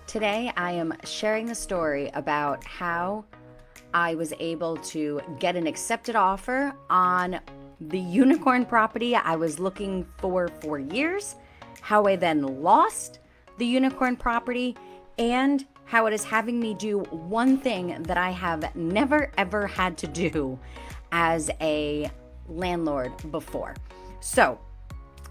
Today, I am sharing the story about how I was able to get an accepted offer on the unicorn property I was looking for years, how I then lost the unicorn property, and how it is having me do one thing that I have never ever had to do as a landlord before. So,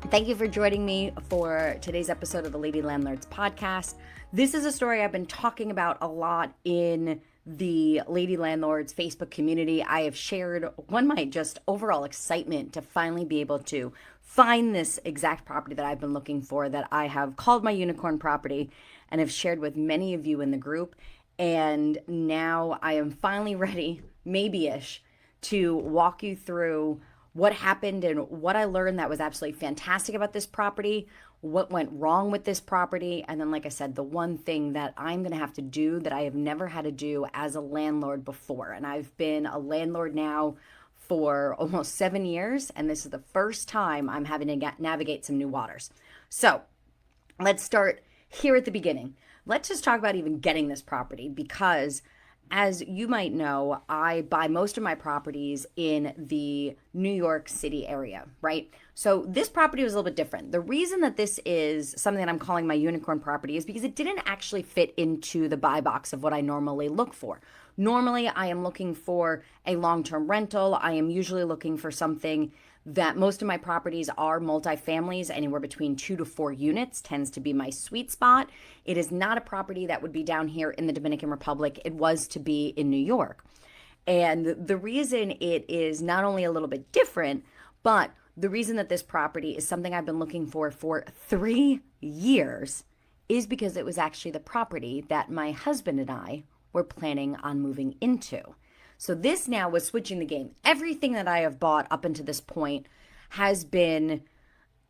thank you for joining me for today's episode of the Lady Landlords Podcast. This is a story I've been talking about a lot in the Lady Landlords Facebook community. I have shared my just overall excitement to finally be able to find this exact property that I've been looking for, that I have called my unicorn property and have shared with many of you in the group. And now I am finally ready, maybe-ish, to walk you through what happened and what I learned that was absolutely fantastic about this property, what went wrong with this property, and then, like I said, the one thing that I'm going to have to do that I have never had to do as a landlord before. And I've been a landlord now for almost 7 years, and this is the first time I'm having to navigate some new waters. So let's start here at the beginning. Let's just talk about even getting this property, because as you might know, I buy most of my properties in the New York City area, right? So this property was a little bit different. The reason that this is something that I'm calling my unicorn property is because it didn't actually fit into the buy box of what I normally look for. Normally, I am looking for a long-term rental. I am usually looking for something that most of my properties are multifamilies, anywhere between 2 to 4 units tends to be my sweet spot. It is not a property that would be down here in the Dominican Republic. It was to be in New York. And the reason it is not only a little bit different, but the reason that this property is something I've been looking for 3 years is because it was actually the property that my husband and I were planning on moving into. So this now was switching the game. Everything that I have bought up until this point has been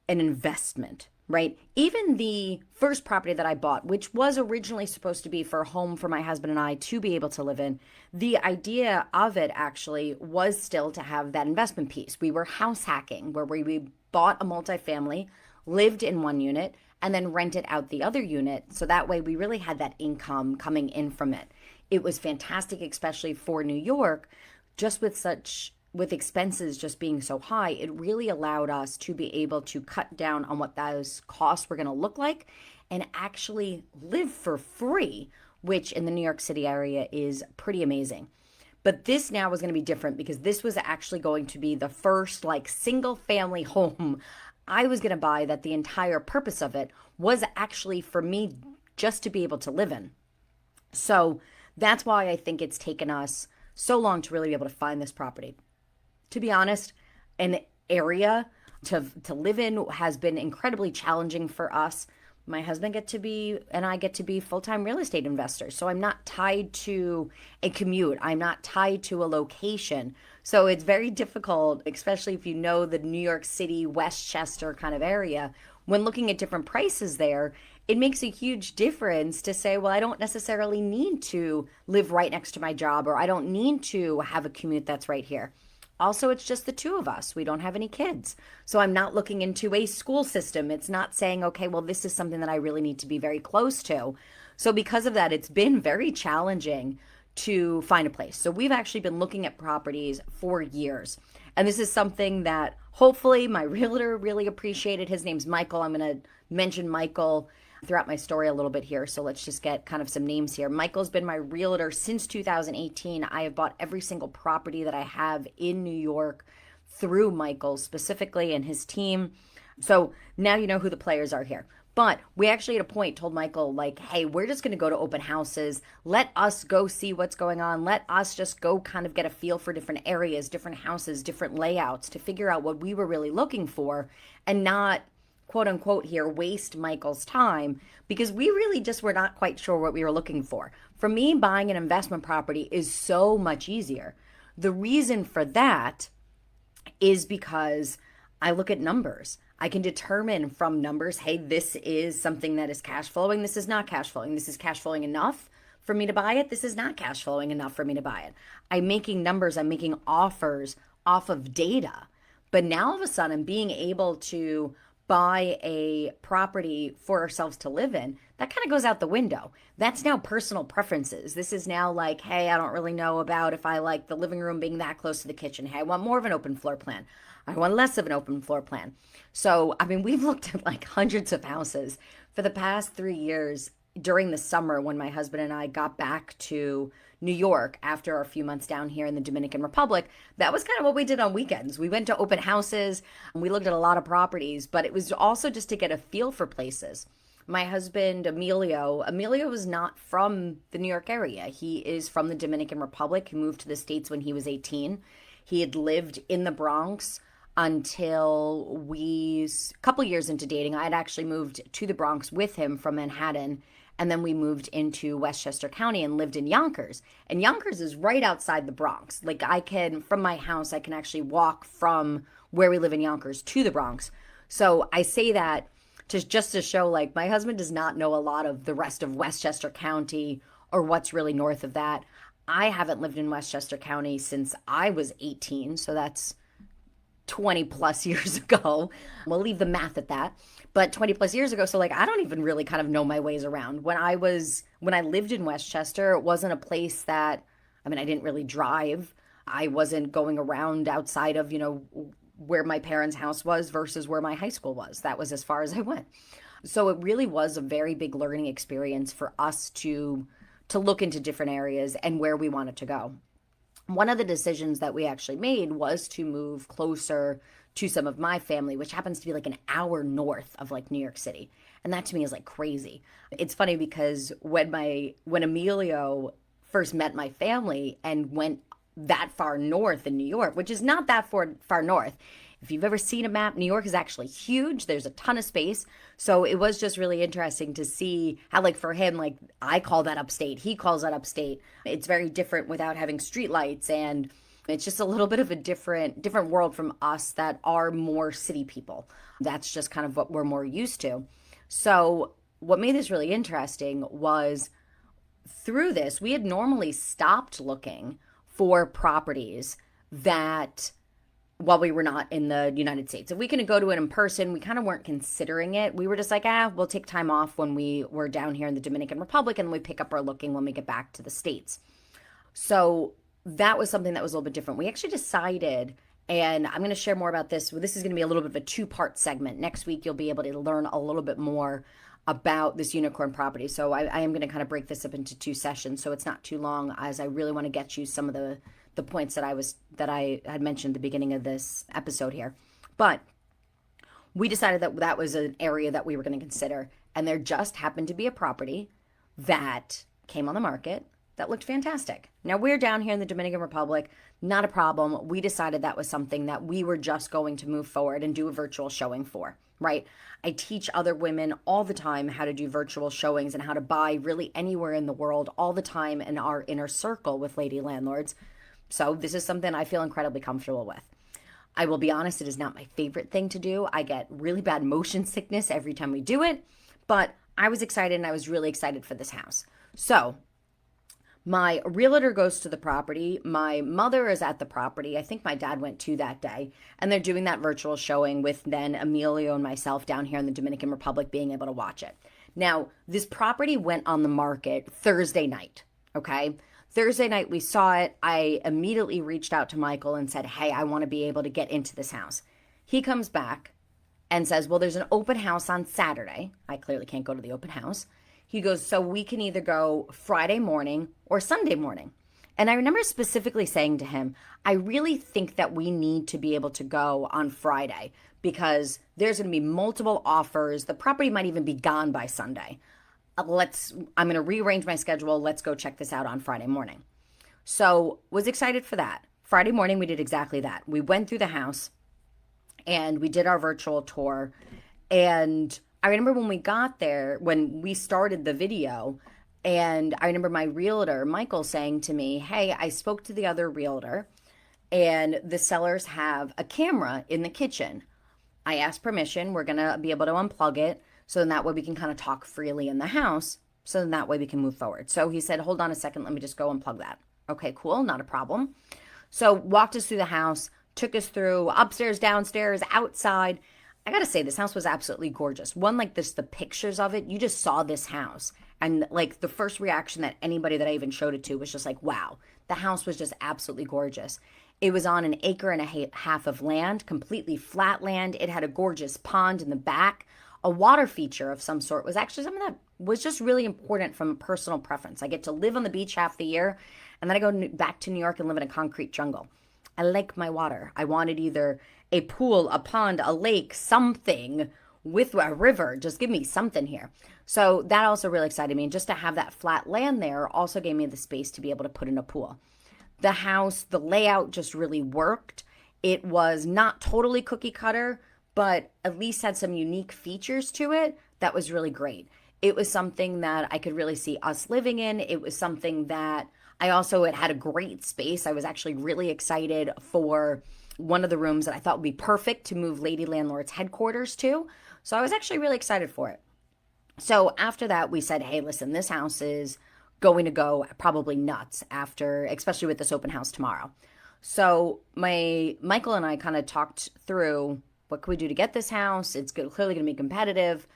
an investment, right? Even the first property that I bought, which was originally supposed to be for a home for my husband and I to be able to live in, the idea of it actually was still to have that investment piece. We were house hacking, where we bought a multifamily, lived in one unit, and then rented out the other unit. So that way we really had that income coming in from it. It was fantastic, especially for New York, just with expenses just being so high. It really allowed us to be able to cut down on what those costs were going to look like and actually live for free, which in the New York City area is pretty amazing. But this now was going to be different, because this was actually going to be the first single family home I was going to buy, that the entire purpose of it was actually for me just to be able to live in. So that's why I think it's taken us so long to really be able to find this property. To be honest, an area to live in has been incredibly challenging for us. My husband and I get to be full-time real estate investors. So I'm not tied to a commute. I'm not tied to a location. So it's very difficult, especially if you know the New York City, Westchester kind of area. When looking at different prices there, it makes a huge difference to say, well, I don't necessarily need to live right next to my job, or I don't need to have a commute that's right here. Also, it's just the two of us. We don't have any kids. So I'm not looking into a school system. It's not saying, okay, well, this is something that I really need to be very close to. So because of that, it's been very challenging to find a place. So we've actually been looking at properties for years. And this is something that hopefully my realtor really appreciated. His name's Michael. I'm going to mention Michael throughout my story a little bit here. So let's just get kind of some names here. Michael's been my realtor since 2018. I have bought every single property that I have in New York through Michael specifically and his team. So now you know who the players are here. But we actually at a point told Michael, hey, we're just going to go to open houses. Let us go see what's going on. Let us just go kind of get a feel for different areas, different houses, different layouts, to figure out what we were really looking for, and not, quote unquote here, waste Michael's time, because we really just were not quite sure what we were looking for. For me, buying an investment property is so much easier. The reason for that is because I look at numbers. I can determine from numbers, hey, this is something that is cash flowing. This is not cash flowing. This is cash flowing enough for me to buy it. This is not cash flowing enough for me to buy it. I'm making numbers. I'm making offers off of data. But now all of a sudden, being able to buy a property for ourselves to live in, that kind of goes out the window. That's now personal preferences. This is now like, hey, I don't really know about if I like the living room being that close to the kitchen. Hey, I want more of an open floor plan. I want less of an open floor plan. So, I mean, we've looked at like hundreds of houses for the past 3 years during the summer when my husband and I got back to New York after a few months down here in the Dominican Republic. That was kind of what we did on weekends. We went to open houses and we looked at a lot of properties, but it was also just to get a feel for places. My husband, Emilio was not from the New York area. He is from the Dominican Republic. He moved to the States when he was 18. He had lived in the Bronx until a couple years into dating. I had actually moved to the Bronx with him from Manhattan. And then we moved into Westchester County and lived in Yonkers. And Yonkers is right outside the Bronx. Like from my house, I can actually walk from where we live in Yonkers to the Bronx. So I say that just to show like my husband does not know a lot of the rest of Westchester County or what's really north of that. I haven't lived in Westchester County since I was 18. So that's 20 plus years ago. We'll leave the math at that. But 20 plus years ago, so like I don't even really kind of know my ways around. When I lived in Westchester, it wasn't a place that, I mean, I didn't really drive. I wasn't going around outside of, where my parents' house was versus where my high school was. That was as far as I went. So it really was a very big learning experience for us to look into different areas and where we wanted to go. One of the decisions that we actually made was to move closer to some of my family, which happens to be like an hour north of like New York City. And that to me is like crazy. It's funny because when Emilio first met my family and went that far north in New York, which is not that far north. If you've ever seen a map, New York is actually huge. There's a ton of space. So it was just really interesting to see how, like, for him, like, I call that upstate. He calls that upstate. It's very different without having streetlights, and it's just a little bit of a different world from us that are more city people. That's just kind of what we're more used to. So what made this really interesting was through this, we had normally stopped looking for properties that while we were not in the United States. If we couldn't go to it in person, we kind of weren't considering it. We were just like, we'll take time off when we were down here in the Dominican Republic and we pick up our looking when we get back to the States. So that was something that was a little bit different. We actually decided, and I'm going to share more about this. This is going to be a little bit of a two-part segment. Next week, you'll be able to learn a little bit more about this unicorn property. So I am going to kind of break this up into two sessions so it's not too long, as I really want to get you some of the points that I had mentioned at the beginning of this episode here. But we decided that was an area that we were going to consider, and there just happened to be a property that came on the market that looked fantastic. Now, we're down here in the Dominican Republic, not a problem. We decided that was something that we were just going to move forward and do a virtual showing for, right? I teach other women all the time how to do virtual showings and how to buy really anywhere in the world all the time in our inner circle with Lady Landlords. So this is something I feel incredibly comfortable with. I will be honest, it is not my favorite thing to do. I get really bad motion sickness every time we do it, but I was excited, and I was really excited for this house. So my realtor goes to the property. My mother is at the property. I think my dad went too that day, and they're doing that virtual showing with then Emilio and myself down here in the Dominican Republic being able to watch it. Now, this property went on the market Thursday night, okay? Thursday night, we saw it. I immediately reached out to Michael and said, hey, I want to be able to get into this house. He comes back and says, well, there's an open house on Saturday. I clearly can't go to the open house. He goes, so we can either go Friday morning or Sunday morning. And I remember specifically saying to him, I really think that we need to be able to go on Friday because there's going to be multiple offers. The property might even be gone by Sunday. I'm going to rearrange my schedule. Let's go check this out on Friday morning. So was excited for that. Friday morning, we did exactly that. We went through the house and we did our virtual tour. And I remember when we got there, when we started the video, and I remember my realtor, Michael, saying to me, hey, I spoke to the other realtor and the sellers have a camera in the kitchen. I asked permission. We're going to be able to unplug it. So then that way we can kind of talk freely in the house. So then that way we can move forward. So he said, hold on a second. Let me just go unplug that. Okay, cool. Not a problem. So walked us through the house, took us through upstairs, downstairs, outside. I gotta say, this house was absolutely gorgeous. One, like this, the pictures of it, you just saw this house. And like the first reaction that anybody that I even showed it to was just like, wow, the house was just absolutely gorgeous. It was on an acre and a half of land, completely flat land. It had a gorgeous pond in the back. A water feature of some sort was actually something that was just really important from a personal preference. I get to live on the beach half the year, and then I go back to New York and live in a concrete jungle. I like my water. I wanted either a pool, a pond, a lake, something with a river. Just give me something here. So that also really excited me. And just to have that flat land there also gave me the space to be able to put in a pool. The house, the layout just really worked. It was not totally cookie cutter, but at least had some unique features to it that was really great. It was something that I could really see us living in. It was something that it had a great space. I was actually really excited for one of the rooms that I thought would be perfect to move Lady Landlords headquarters to. So I was actually really excited for it. So after that, we said, hey, listen, this house is going to go probably nuts after, especially with this open house tomorrow. So Michael and I kind of talked through what can we do to get this house. It's clearly going to be competitive.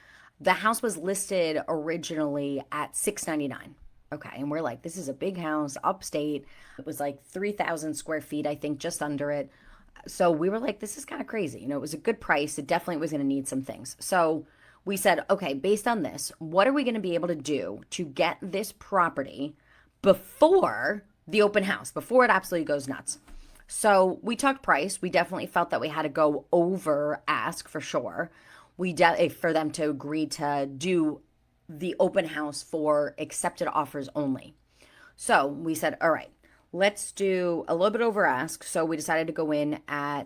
The house was listed originally at $699. Okay, and we're like, this is a big house, upstate. It was like 3,000 square feet, I think, just under it. So we were like, this is kind of crazy. You know, it was a good price. It definitely was going to need some things. So we said, okay, based on this, what are we going to be able to do to get this property before the open house, before it absolutely goes nuts? So we talked price. We definitely felt that we had to go over ask for sure. For them to agree to do the open house for accepted offers only. So we said, all right, let's do a little bit over ask. So we decided to go in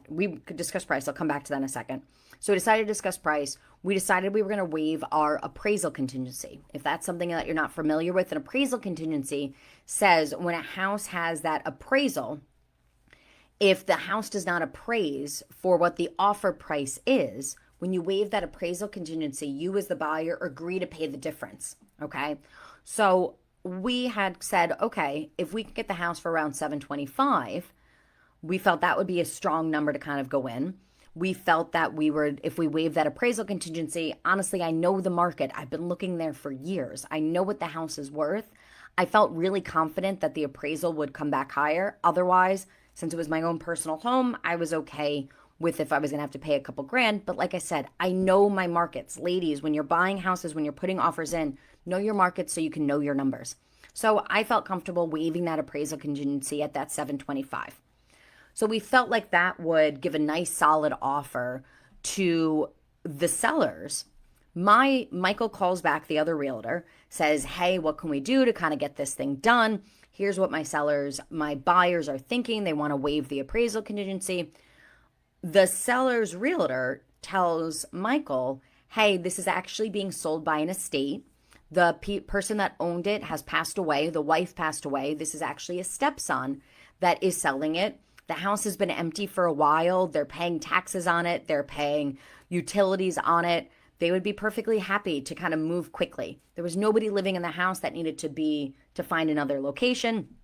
we could discuss price. I'll come back to that in a second. So we decided to discuss price. We decided we were going to waive our appraisal contingency. If that's something that you're not familiar with, an appraisal contingency says when a house has that appraisal, if the house does not appraise for what the offer price is, when you waive that appraisal contingency, you as the buyer agree to pay the difference, okay? So we had said, okay, if we could get the house for around $725, we felt that would be a strong number to kind of go in. We felt that if we waive that appraisal contingency, honestly, I know the market. I've been looking there for years. I know what the house is worth. I felt really confident that the appraisal would come back higher. Otherwise, since it was my own personal home, I was okay with if I was going to have to pay a couple grand. But like I said, I know my markets. Ladies, when you're buying houses, when you're putting offers in, know your markets so you can know your numbers. So I felt comfortable waiving that appraisal contingency at that $725. So we felt like that would give a nice solid offer to the sellers. Michael calls back the other realtor, says, hey, what can we do to kind of get this thing done? Here's what my buyers are thinking. They want to waive the appraisal contingency. The seller's realtor tells Michael, hey, this is actually being sold by an estate. The person that owned it has passed away. The wife passed away. This is actually a stepson that is selling it. The house has been empty for a while. They're paying taxes on it. They're paying utilities on it. They would be perfectly happy to kind of move quickly. There was nobody living in the house that needed to find another location.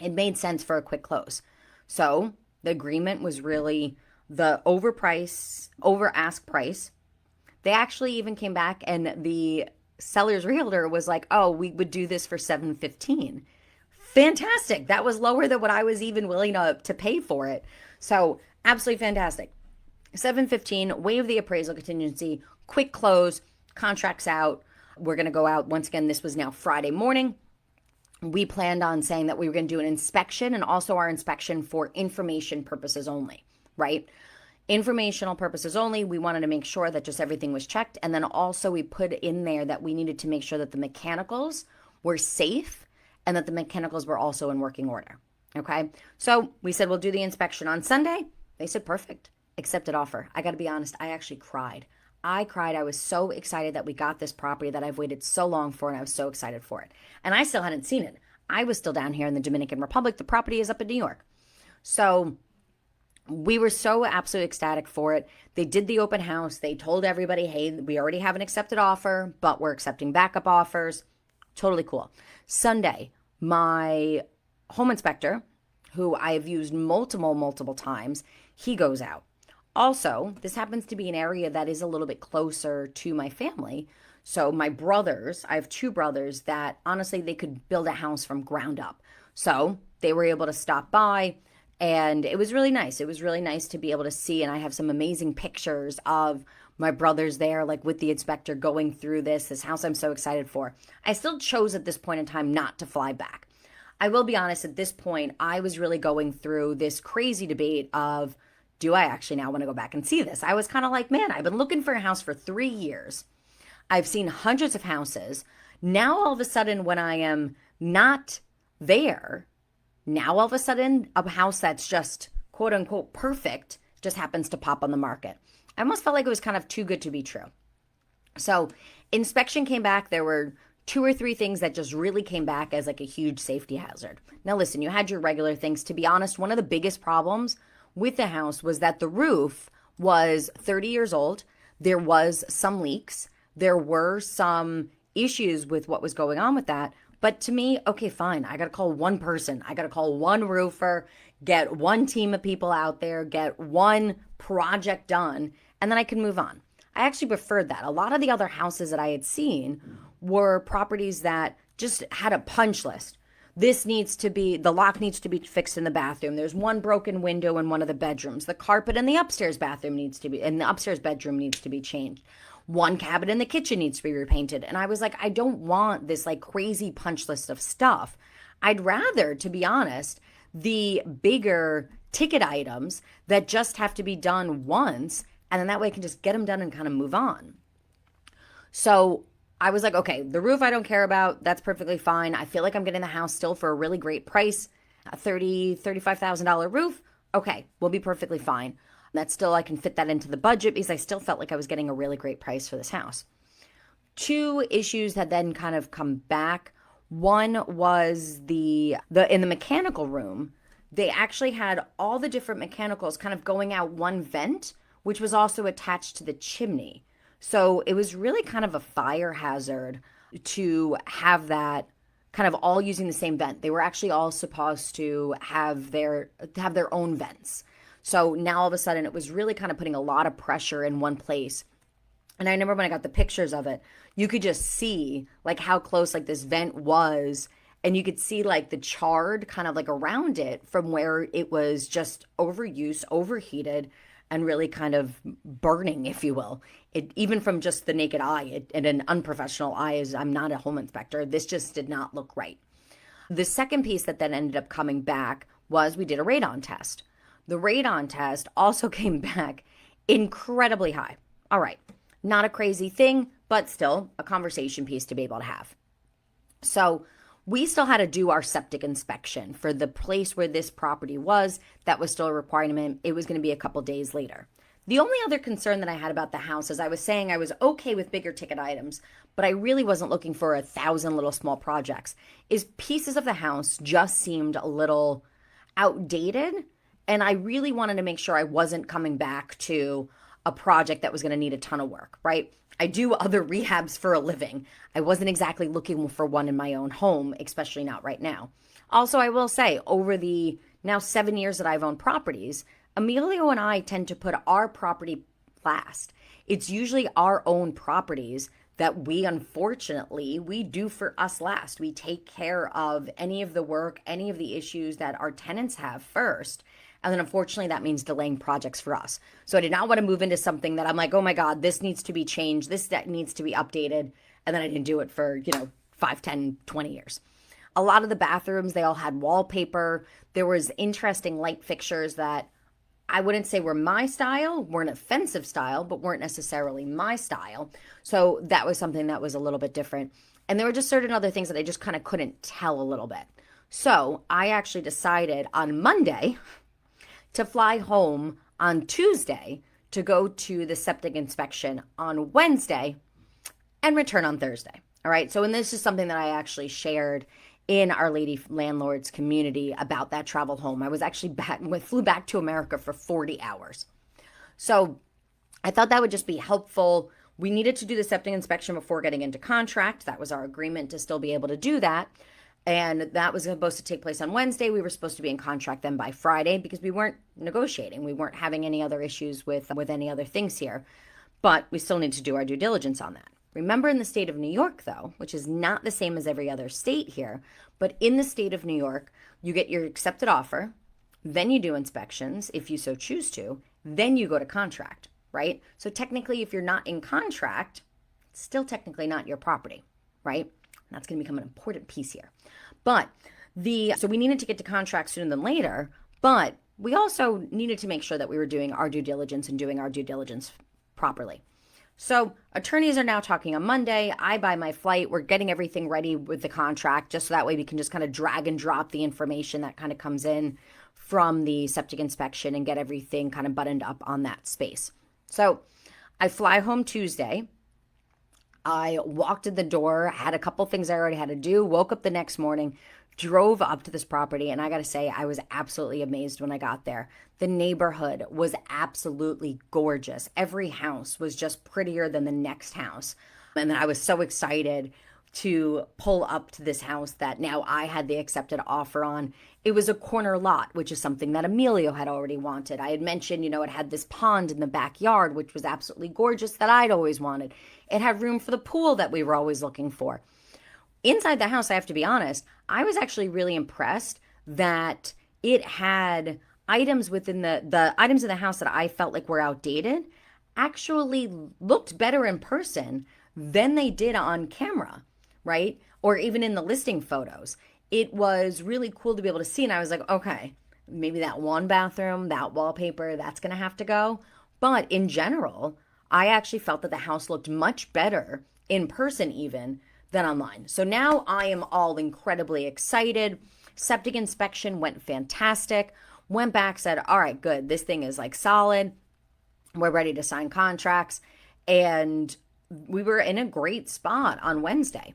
It made sense for a quick close. So the agreement was really the over ask price. They actually even came back and the seller's realtor was like, oh, we would do this for $715. Fantastic. That was lower than what I was even willing to pay for it. So absolutely fantastic. $715, waive the appraisal contingency, quick close, contracts out. We're going to go out. Once again, this was now Friday morning. We planned on saying that we were going to do an inspection and also our inspection for information purposes only, right? Informational purposes only. We wanted to make sure that just everything was checked. And then also we put in there that we needed to make sure that the mechanicals were safe and that the mechanicals were also in working order. Okay. So we said, we'll do the inspection on Sunday. They said, perfect. Accepted offer. I got to be honest. I actually cried. I was so excited that we got this property that I've waited so long for, and I was so excited for it. And I still hadn't seen it. I was still down here in the Dominican Republic. The property is up in New York. So we were so absolutely ecstatic for it. They did the open house. They told everybody, hey, we already have an accepted offer, but we're accepting backup offers. Totally cool. Sunday, my home inspector, who I have used multiple times, he goes out. Also, this happens to be an area that is a little bit closer to my family. So my brothers, I have two brothers that honestly they could build a house from ground up. So they were able to stop by and it was really nice. It was really nice to be able to see. And I have some amazing pictures of my brothers there, like with the inspector going through this house I'm so excited for. I still chose at this point in time not to fly back. I will be honest, at this point, I was really going through this crazy debate of, do I actually now want to go back and see this? I was kind of like, man, I've been looking for a house for 3 years. I've seen hundreds of houses. Now, all of a sudden, when I am not there, now all of a sudden, a house that's just quote unquote perfect just happens to pop on the market. I almost felt like it was kind of too good to be true. So, inspection came back. There were 2 or 3 things that just really came back as like a huge safety hazard. Now, listen, you had your regular things. To be honest, one of the biggest problems with the house was that the roof was 30 years old. There was some leaks. There were some issues with what was going on with that. But to me, okay, fine. I got to call one person. I got to call one roofer, get one team of people out there, get one project done, and then I can move on. I actually preferred that. A lot of the other houses that I had seen were properties that just had a punch list. The lock needs to be fixed in the bathroom. There's one broken window in one of the bedrooms. The carpet in the upstairs bedroom needs to be changed. One cabinet in the kitchen needs to be repainted. And I was like, I don't want this like crazy punch list of stuff. I'd rather, to be honest, the bigger ticket items that just have to be done once. And then that way I can just get them done and kind of move on. So I was like, okay, the roof I don't care about. That's perfectly fine. I feel like I'm getting the house still for a really great price, a $35,000 roof. Okay, we'll be perfectly fine. That still, I can fit that into the budget because I still felt like I was getting a really great price for this house. 2 issues had then kind of come back. One was in the mechanical room, they actually had all the different mechanicals kind of going out one vent, which was also attached to the chimney. So it was really kind of a fire hazard to have that kind of all using the same vent. They were actually all supposed to have their own vents. So now all of a sudden it was really kind of putting a lot of pressure in one place. And I remember when I got the pictures of it, you could just see like how close like this vent was. And you could see like the charred kind of like around it from where it was just overuse, overheated, and really kind of burning, if you will. It, even from just the naked eye, and an unprofessional eye, as I'm not a home inspector, this just did not look right. The second piece that then ended up coming back was we did a radon test. The radon test also came back incredibly high. All right, not a crazy thing, but still a conversation piece to be able to have. So we still had to do our septic inspection for the place where this property was. That was still a requirement. It was going to be a couple days later. The only other concern that I had about the house, as I was saying, I was okay with bigger ticket items, but I really wasn't looking for 1,000 little small projects, is pieces of the house just seemed a little outdated. And I really wanted to make sure I wasn't coming back to a project that was going to need a ton of work, right? I do other rehabs for a living. I wasn't exactly looking for one in my own home, especially not right now. Also, I will say, over the now 7 years that I've owned properties, Emilio and I tend to put our property last. It's usually our own properties that we do for us last. We take care of any of the work, any of the issues that our tenants have first. And then unfortunately, that means delaying projects for us. So I did not want to move into something that I'm like, oh my God, this needs to be changed. That needs to be updated. And then I didn't do it for, 5, 10, 20 years. A lot of the bathrooms, they all had wallpaper. There was interesting light fixtures that I wouldn't say were my style, weren't offensive style, but weren't necessarily my style. So that was something that was a little bit different. And there were just certain other things that I just kind of couldn't tell a little bit. So I actually decided on Monday to fly home on Tuesday to go to the septic inspection on Wednesday and return on Thursday. All right. So, and this is something that I actually shared in our Lady Landlords community about that travel home. I was actually flew back to America for 40 hours. So I thought that would just be helpful. We needed to do the septic inspection before getting into contract. That was our agreement to still be able to do that. And that was supposed to take place on Wednesday. We were supposed to be in contract then by Friday because we weren't negotiating. We weren't having any other issues with any other things here. But we still need to do our due diligence on that. Remember, in the state of New York, though, which is not the same as every other state here, but in the state of New York, you get your accepted offer, then you do inspections if you so choose to, then you go to contract, right? So technically, if you're not in contract, it's still technically not your property, right? That's going to become an important piece here. But so we needed to get to contract sooner than later, but we also needed to make sure that we were doing our due diligence and doing our due diligence properly. So attorneys are now talking on Monday. I buy my flight. We're getting everything ready with the contract just so that way we can just kind of drag and drop the information that kind of comes in from the septic inspection and get everything kind of buttoned up on that space. So I fly home Tuesday. I walked in the door, had a couple things I already had to do, woke up the next morning, drove up to this property, and I got to say, I was absolutely amazed when I got there. The neighborhood was absolutely gorgeous. Every house was just prettier than the next house. And I was so excited to pull up to this house that now I had the accepted offer on. It was a corner lot, which is something that Emilio had already wanted. I had mentioned, it had this pond in the backyard, which was absolutely gorgeous that I'd always wanted. It had room for the pool that we were always looking for. Inside the house, I have to be honest, I was actually really impressed that it had items within the items in the house that I felt like were outdated actually looked better in person than they did on camera, right? Or even in the listing photos. It was really cool to be able to see. And I was like, okay, maybe that one bathroom, that wallpaper, that's going to have to go. But in general, I actually felt that the house looked much better in person even than online. So now I am all incredibly excited. Septic inspection went fantastic. Went back, said, all right, good. This thing is like solid. We're ready to sign contracts. And we were in a great spot on Wednesday.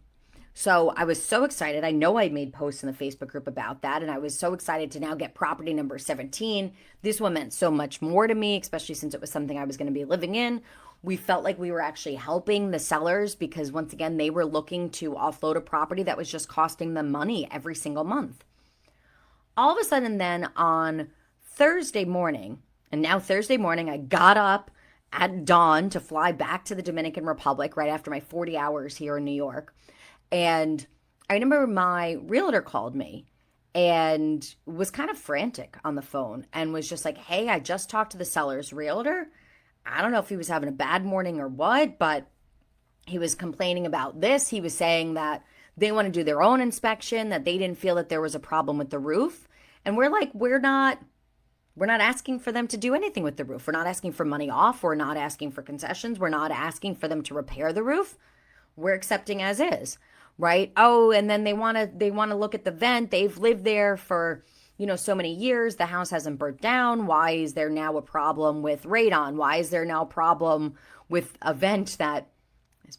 So I was so excited. I know I made posts in the Facebook group about that. And I was so excited to now get property number 17. This one meant so much more to me, especially since it was something I was going to be living in. We felt like we were actually helping the sellers because once again, they were looking to offload a property that was just costing them money every single month. All of a sudden then on Thursday morning, I got up at dawn to fly back to the Dominican Republic right after my 40 hours here in New York. And I remember my realtor called me and was kind of frantic on the phone and was just like, hey, I just talked to the seller's realtor. I don't know if he was having a bad morning or what, but he was complaining about this. He was saying that they want to do their own inspection, that they didn't feel that there was a problem with the roof. And we're like, we're not asking for them to do anything with the roof. We're not asking for money off. We're not asking for concessions. We're not asking for them to repair the roof. We're accepting as is, right? Oh, and then they want to look at the vent. They've lived there for, so many years. The house hasn't burnt down. Why is there now a problem with radon? Why is there now a problem with a vent that is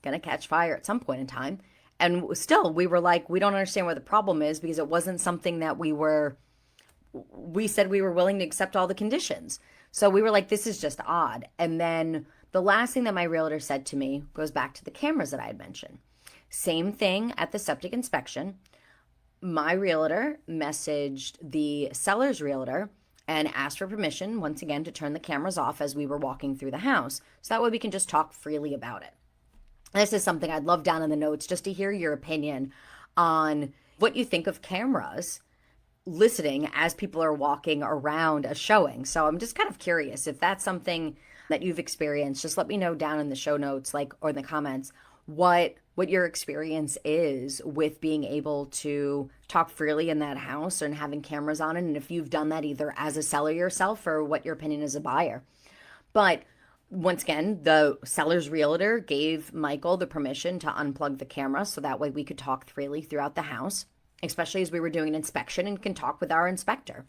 going to catch fire at some point in time? And still, we were like, we don't understand where the problem is because it wasn't something that we said we were willing to accept all the conditions. So we were like, this is just odd. And then the last thing that my realtor said to me goes back to the cameras that I had mentioned. Same thing at the septic inspection. My realtor messaged the seller's realtor and asked for permission, once again, to turn the cameras off as we were walking through the house. So that way we can just talk freely about it. This is something I'd love down in the notes just to hear your opinion on what you think of cameras listening as people are walking around a showing. So I'm just kind of curious if that's something that you've experienced. Just let me know down in the show notes, or in the comments, what your experience is with being able to talk freely in that house and having cameras on it, and if you've done that either as a seller yourself or what your opinion as a buyer. But once again, the seller's realtor gave Michael the permission to unplug the camera so that way we could talk freely throughout the house, especially as we were doing an inspection and can talk with our inspector.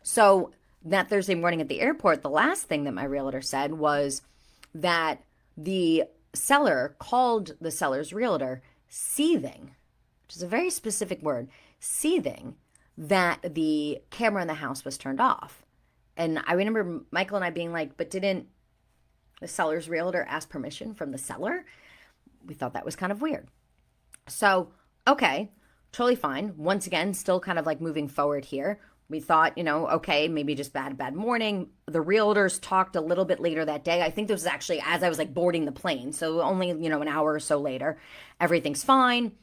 So that Thursday morning at the airport, the last thing that my realtor said was that the seller called the seller's realtor seething, which is a very specific word, seething that the camera in the house was turned off. And I remember Michael and I being like, but didn't the seller's realtor ask permission from the seller? We thought that was kind of weird. So, okay, Totally fine. Once again, still kind of like moving forward here. We thought, okay, maybe just bad morning. The realtors talked a little bit later that day. I think this was actually as I was like boarding the plane. So only, an hour or so later, everything's fine.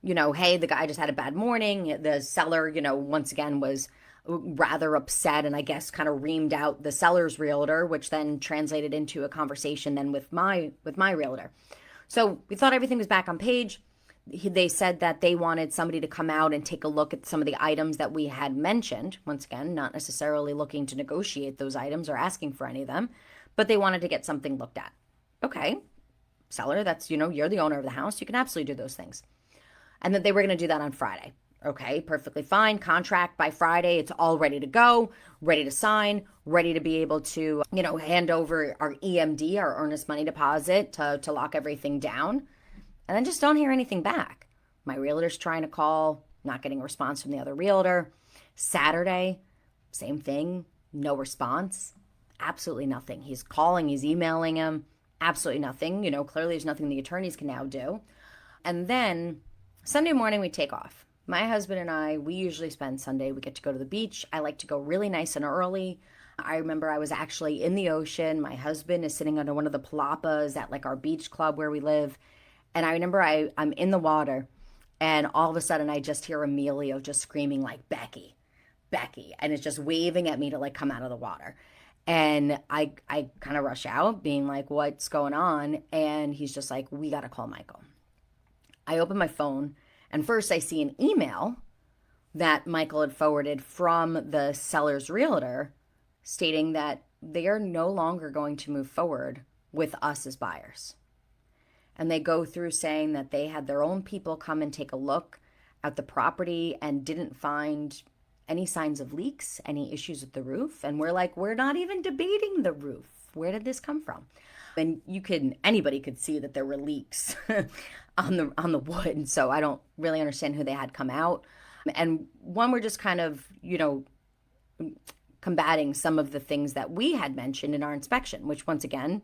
Hey, the guy just had a bad morning. The seller, once again was rather upset and I guess kind of reamed out the seller's realtor, which then translated into a conversation then with my realtor. So we thought everything was back on page. They said that they wanted somebody to come out and take a look at some of the items that we had mentioned. Once again, not necessarily looking to negotiate those items or asking for any of them, but they wanted to get something looked at. Okay, seller, that's, you're the owner of the house. You can absolutely do those things. And that they were going to do that on Friday. Okay, perfectly fine. Contract by Friday. It's all ready to go, ready to sign, ready to be able to, hand over our EMD, our earnest money deposit to lock everything down. And then just don't hear anything back. My realtor's trying to call, not getting a response from the other realtor. Saturday, same thing, no response. Absolutely nothing. He's calling, he's emailing him. Absolutely nothing. Clearly there's nothing the attorneys can now do. And then Sunday morning we take off. My husband and I, we usually spend Sunday, we get to go to the beach. I like to go really nice and early. I remember I was actually in the ocean. My husband is sitting under one of the palapas at like our beach club where we live. And I remember I'm in the water and all of a sudden I just hear Emilio just screaming like, Becky, Becky. And it's just waving at me to like come out of the water. And I kind of rush out being like, what's going on? And he's just like, we got to call Michael. I open my phone and first I see an email that Michael had forwarded from the seller's realtor stating that they are no longer going to move forward with us as buyers. And they go through saying that they had their own people come and take a look at the property and didn't find any signs of leaks, any issues with the roof. And we're like, we're not even debating the roof. Where did this come from? And anybody could see that there were leaks on the wood. So I don't really understand who they had come out. And one, we're just kind of, combating some of the things that we had mentioned in our inspection, which once again,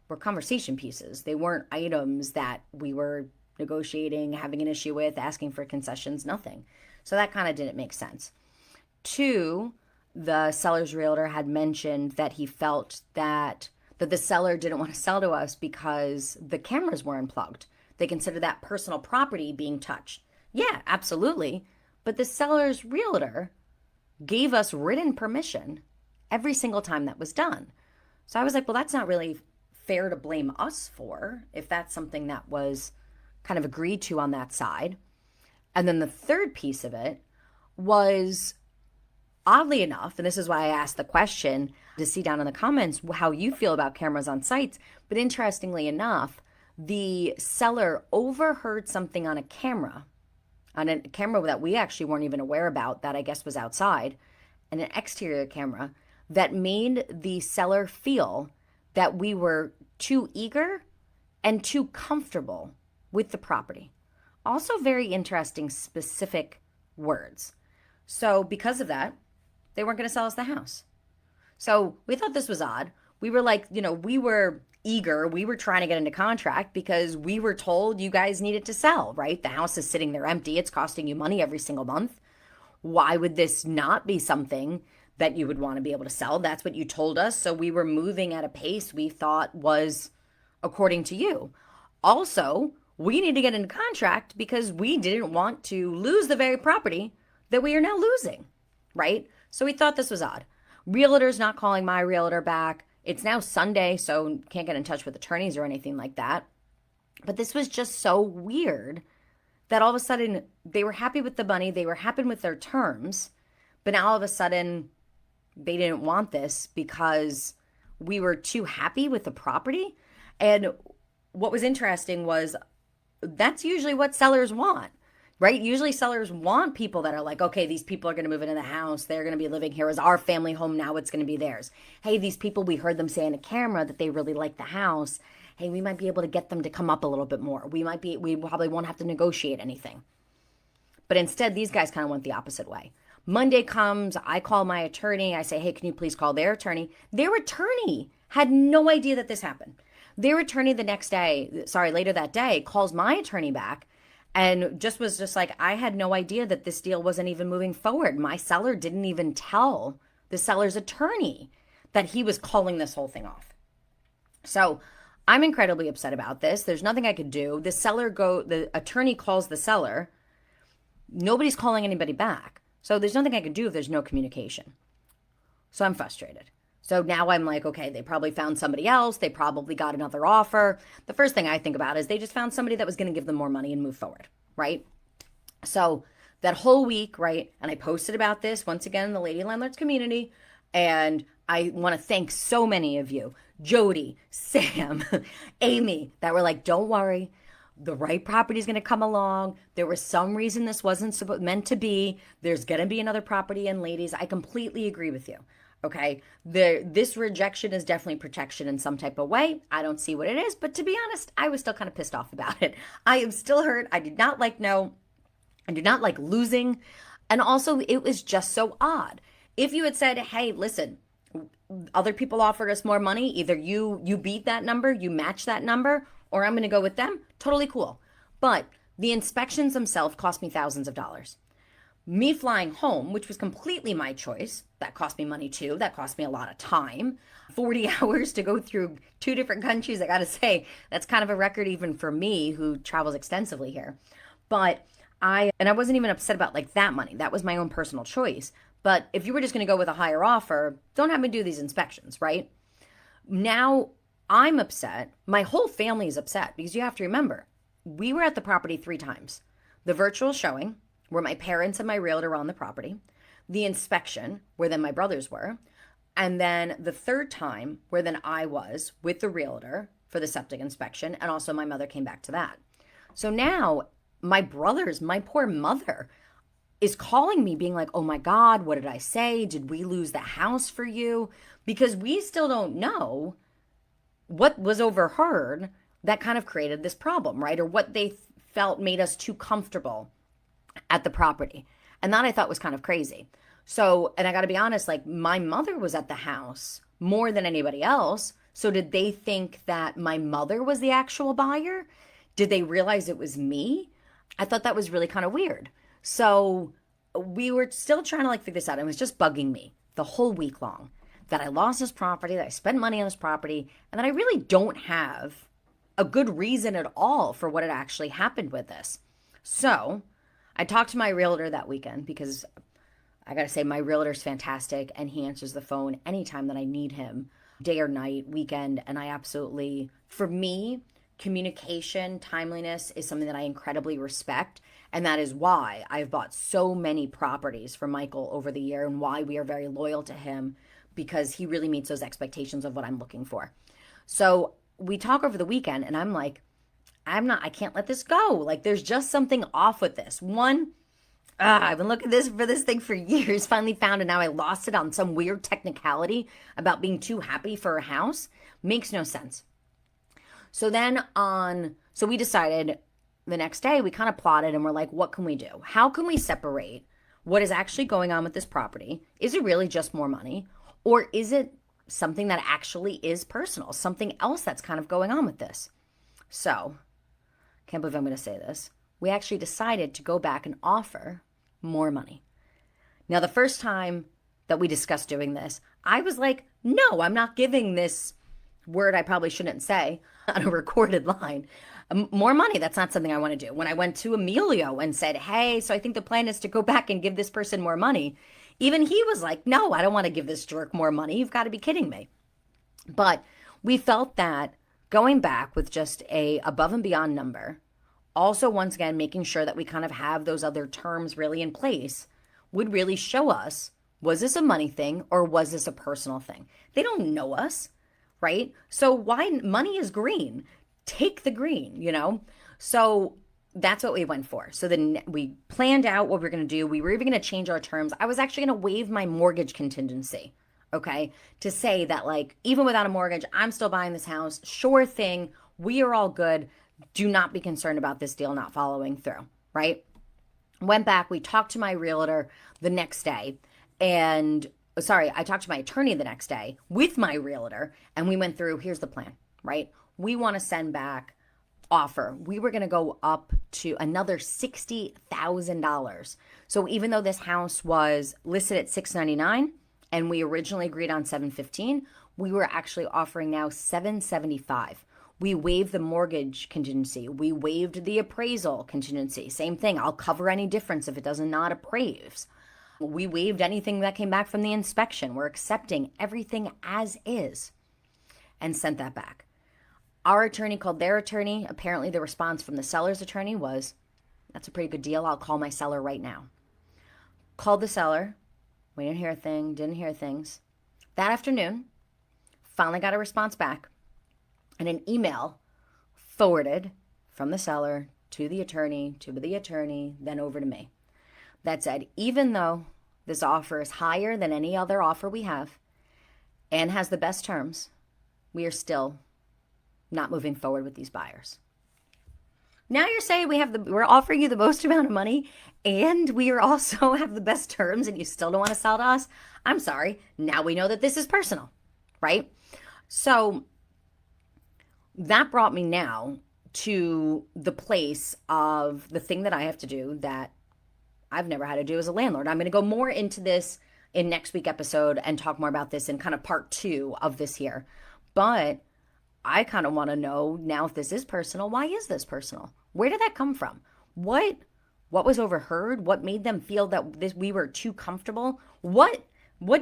were conversation pieces. They weren't items that we were negotiating, having an issue with, asking for concessions, nothing. So that kind of didn't make sense. Two, the seller's realtor had mentioned that he felt that the seller didn't want to sell to us because the cameras were unplugged. They consider that personal property being touched. Yeah, absolutely. But the seller's realtor gave us written permission every single time that was done. So I was like, well, that's not really fair to blame us for if that's something that was kind of agreed to on that side. And then the third piece of it was, oddly enough, and this is why I asked the question to see down in the comments how you feel about cameras on sites, but interestingly enough, the seller overheard something on a camera that we actually weren't even aware about, that I guess was outside, and an exterior camera that made the seller feel that we were too eager and too comfortable with the property. Also very interesting specific words. So because of that, they weren't going to sell us the house. So we thought this was odd. We were like, we were eager. We were trying to get into contract because we were told you guys needed to sell, right? The house is sitting there empty. It's costing you money every single month. Why would this not be something that you would want to be able to sell? That's what you told us. So we were moving at a pace we thought was according to you. Also, we need to get into contract because we didn't want to lose the very property that we are now losing, right? So we thought this was odd. Realtor's not calling my realtor back. It's now Sunday, so can't get in touch with attorneys or anything like that. But this was just so weird that all of a sudden they were happy with the money. They were happy with their terms. But now all of a sudden they didn't want this because we were too happy with the property. And what was interesting was that's usually what sellers want, right? Usually sellers want people that are like, okay, these people are going to move into the house. They're going to be living here as our family home. Now it's going to be theirs. Hey, these people, we heard them say on a camera that they really like the house. Hey, we might be able to get them to come up a little bit more. We probably won't have to negotiate anything. But instead, these guys kind of went the opposite way. Monday comes, I call my attorney. I say, hey, can you please call their attorney? Their attorney had no idea that this happened. Their attorney later that day, calls my attorney back and just was just like, I had no idea that this deal wasn't even moving forward. My seller didn't even tell the seller's attorney that he was calling this whole thing off. So I'm incredibly upset about this. There's nothing I could do. The attorney calls the seller. Nobody's calling anybody back. So there's nothing I could do if there's no communication. So I'm frustrated. So now I'm like, okay, they probably found somebody else. They probably got another offer. The first thing I think about is they just found somebody that was going to give them more money and move forward, right? So that whole week, right? And I posted about this once again in the Lady Landlords community. And I want to thank so many of you, Jody, Sam, Amy, that were like, don't worry. The right property is going to come along. There was some reason this wasn't meant to be. There's going to be another property. And ladies, I completely agree with you. Okay. This rejection is definitely protection in some type of way. I don't see what it is, but to be honest, I was still kind of pissed off about it. I am still hurt. I did not like no. I did not like losing. And also it was just so odd. If you had said, hey, listen, other people offered us more money. Either you beat that number, you match that number, or I'm going to go with them. Totally cool. But the inspections themselves cost me thousands of dollars. Me flying home, which was completely my choice, that cost me money too. That cost me a lot of time. 40 hours to go through 2 different countries. I got to say, that's kind of a record even for me who travels extensively here. But I wasn't even upset about like that money. That was my own personal choice. But if you were just going to go with a higher offer, don't have me do these inspections, right? Now I'm upset. My whole family is upset because you have to remember, we were at the property 3 times. The virtual showing, where my parents and my realtor were on the property, the inspection, where then my brothers were, and then the 3rd time, where then I was with the realtor for the septic inspection, and also my mother came back to that. So now my poor mother, is calling me being like, oh my God, what did I say? Did we lose the house for you? Because we still don't know what was overheard that kind of created this problem, right? Or what they felt made us too comfortable at the property. And that I thought was kind of crazy. So, and I got to be honest, like my mother was at the house more than anybody else. So did they think that my mother was the actual buyer? Did they realize it was me? I thought that was really kind of weird. So we were still trying to like figure this out. It was just bugging me the whole week long that I lost this property, that I spent money on this property, and that I really don't have a good reason at all for what had actually happened with this. So I talked to my realtor that weekend because I got to say my realtor's fantastic and he answers the phone anytime that I need him, day or night, weekend. And I absolutely, for me, communication, timeliness is something that I incredibly respect. And that is why I've bought so many properties for Michael over the year and why we are very loyal to him, because he really meets those expectations of what I'm looking for. So we talk over the weekend and I'm like, I can't let this go. Like there's just something off with this. One, I've been looking for this thing for years, finally found it. Now I lost it on some weird technicality about being too happy for a house. Makes no sense. So we decided the next day, we kind of plotted and we're like, what can we do? How can we separate what is actually going on with this property? Is it really just more money? Or is it something that actually is personal? Something else that's kind of going on with this? So, can't believe I'm going to say this. We actually decided to go back and offer more money. Now, the first time that we discussed doing this, I was like, no, I'm not giving this word I probably shouldn't say on a recorded line. More money, that's not something I want to do. When I went to Emilio and said, hey, so I think the plan is to go back and give this person more money, even he was like, no, I don't want to give this jerk more money. You've got to be kidding me. But we felt that going back with just a above and beyond number, also once again making sure that we kind of have those other terms really in place, would really show us, was this a money thing or was this a personal thing? They don't know us, right? So why money is green? Take the green, you know? So that's what we went for. So then we planned out what we were going to do. We were even going to change our terms. I was actually going to waive my mortgage contingency, okay? To say that like, even without a mortgage, I'm still buying this house. Sure thing. We are all good. Do not be concerned about this deal not following through, right? Went back. We talked to my realtor the next day I talked to my attorney the next day with my realtor and we went through, here's the plan, right? We want to send back offer, we were going to go up to another $60,000. So even though this house was listed at $699 and we originally agreed on $715, we were actually offering now $775. We waived the mortgage contingency. We waived the appraisal contingency. Same thing. I'll cover any difference if it does not appraise. We waived anything that came back from the inspection. We're accepting everything as is and sent that back. Our attorney called their attorney. Apparently the response from the seller's attorney was, that's a pretty good deal. I'll call my seller right now. Called the seller. We didn't hear a thing, didn't hear things. That afternoon, finally got a response back and an email forwarded from the seller to the attorney, then over to me. That said, even though this offer is higher than any other offer we have and has the best terms, we are still not moving forward with these buyers. Now you're saying we're offering you the most amount of money and we are also have the best terms and you still don't want to sell to us? I'm sorry. Now we know that this is personal, right? So that brought me now to the place of the thing that I have to do that I've never had to do as a landlord. I'm going to go more into this in next week's episode and talk more about this in kind of part 2 of this here. But I kind of want to know now, if this is personal, why is this personal? Where did that come from? What was overheard? What made them feel that we were too comfortable? What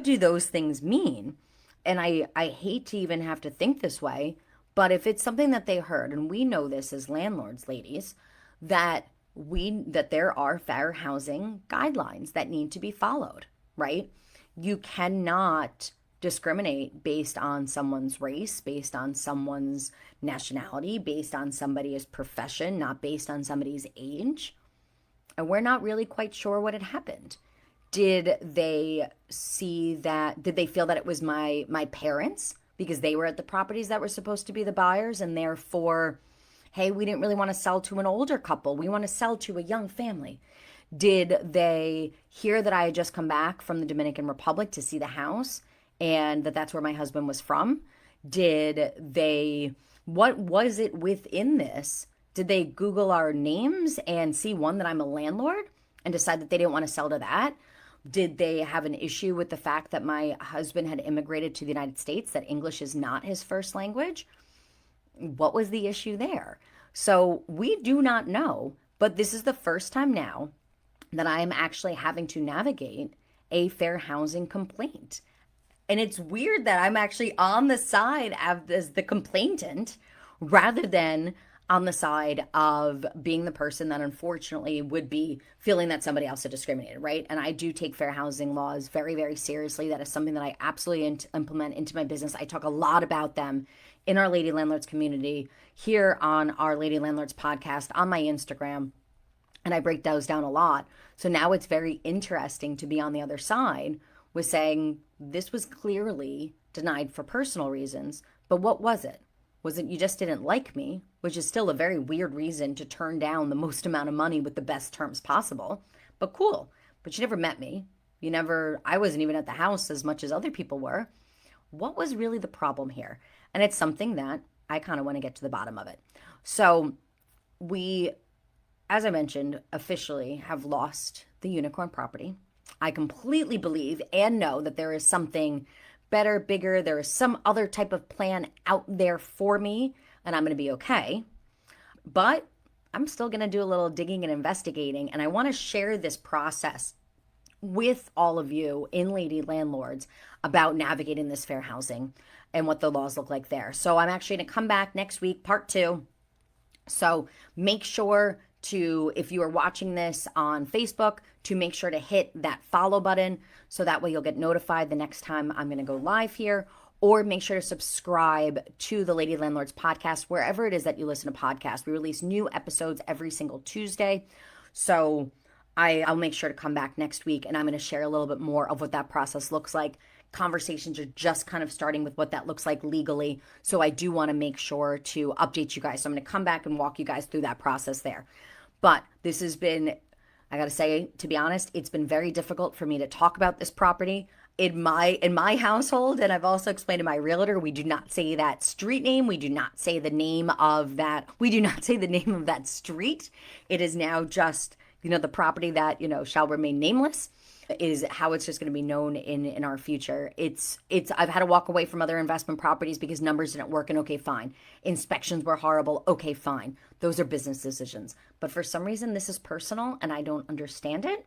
do those things mean? And I hate to even have to think this way, but if it's something that they heard, and we know this as landlords, ladies, that there are fair housing guidelines that need to be followed, right? You cannot discriminate based on someone's race, based on someone's nationality, based on somebody's profession, not based on somebody's age. And we're not really quite sure what had happened. Did they feel that it was my parents because they were at the properties that were supposed to be the buyers, and therefore, hey, we didn't really want to sell to an older couple. We want to sell to a young family. Did they hear that I had just come back from the Dominican Republic to see the house and that's where my husband was from? What was it within this? Did they Google our names and see, one, that I'm a landlord and decide that they didn't want to sell to that? Did they have an issue with the fact that my husband had immigrated to the United States, that English is not his first language? What was the issue there? So we do not know, but this is the first time now that I'm actually having to navigate a fair housing complaint. And it's weird that I'm actually on the side as the complainant rather than on the side of being the person that unfortunately would be feeling that somebody else had discriminated, right? And I do take fair housing laws very, very seriously. That is something that I absolutely implement into my business. I talk a lot about them in our Lady Landlords community, here on our Lady Landlords podcast, on my Instagram, and I break those down a lot. So now it's very interesting to be on the other side with saying this was clearly denied for personal reasons, but what was it? Was it you just didn't like me, which is still a very weird reason to turn down the most amount of money with the best terms possible, but cool. But you never met me. I wasn't even at the house as much as other people were. What was really the problem here? And it's something that I kind of want to get to the bottom of it. So we, as I mentioned, officially have lost the unicorn property. I completely believe and know that there is something better, bigger. There is some other type of plan out there for me, and I'm going to be okay. But I'm still going to do a little digging and investigating, and I want to share this process with all of you in Lady Landlords about navigating this fair housing and what the laws look like there. So I'm actually going to come back next week, part 2. So make sure to, if you are watching this on Facebook, to make sure to hit that follow button so that way you'll get notified the next time I'm going to go live here, or make sure to subscribe to the Lady Landlords podcast, wherever it is that you listen to podcasts. We release new episodes every single Tuesday. So I'll make sure to come back next week and I'm going to share a little bit more of what that process looks like. Conversations are just kind of starting with what that looks like legally. So I do want to make sure to update you guys. So I'm going to come back and walk you guys through that process there. But this has been, I got to say, to be honest, it's been very difficult for me to talk about this property. in my household, and I've also explained to my realtor, we do not say that street name. We do not say the name of that. We do not say the name of that street. It is now just, the property that, shall remain nameless is how it's just going to be known in our future. I've had to walk away from other investment properties because numbers didn't work, and okay, fine. Inspections were horrible. Okay, fine. Those are business decisions. But for some reason, this is personal and I don't understand it.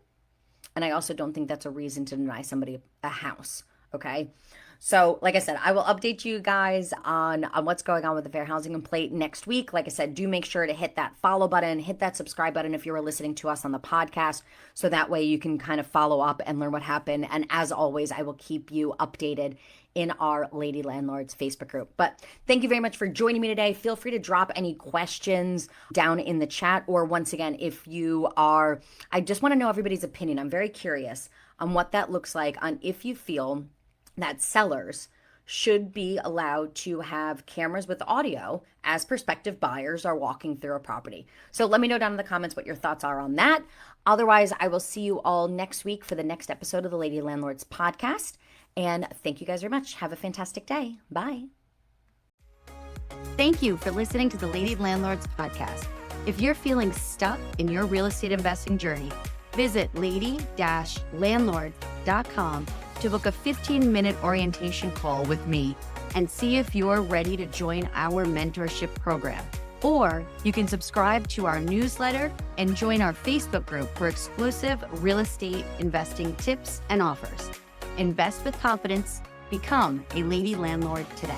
And I also don't think that's a reason to deny somebody a house. Okay. So like I said, I will update you guys on what's going on with the Fair Housing Complaint next week. Like I said, do make sure to hit that follow button, hit that subscribe button if you were listening to us on the podcast. So that way you can kind of follow up and learn what happened. And as always, I will keep you updated in our Lady Landlords Facebook group. But thank you very much for joining me today. Feel free to drop any questions down in the chat. Or once again, I just want to know everybody's opinion. I'm very curious on what that looks like, on if you feel that sellers should be allowed to have cameras with audio as prospective buyers are walking through a property. So let me know down in the comments what your thoughts are on that. Otherwise, I will see you all next week for the next episode of the Lady Landlords Podcast. And thank you guys very much. Have a fantastic day. Bye. Thank you for listening to the Lady Landlords Podcast. If you're feeling stuck in your real estate investing journey, visit lady-landlord.com to book a 15-minute orientation call with me and see if you're ready to join our mentorship program. Or you can subscribe to our newsletter and join our Facebook group for exclusive real estate investing tips and offers. Invest with confidence. Become a Lady Landlord today.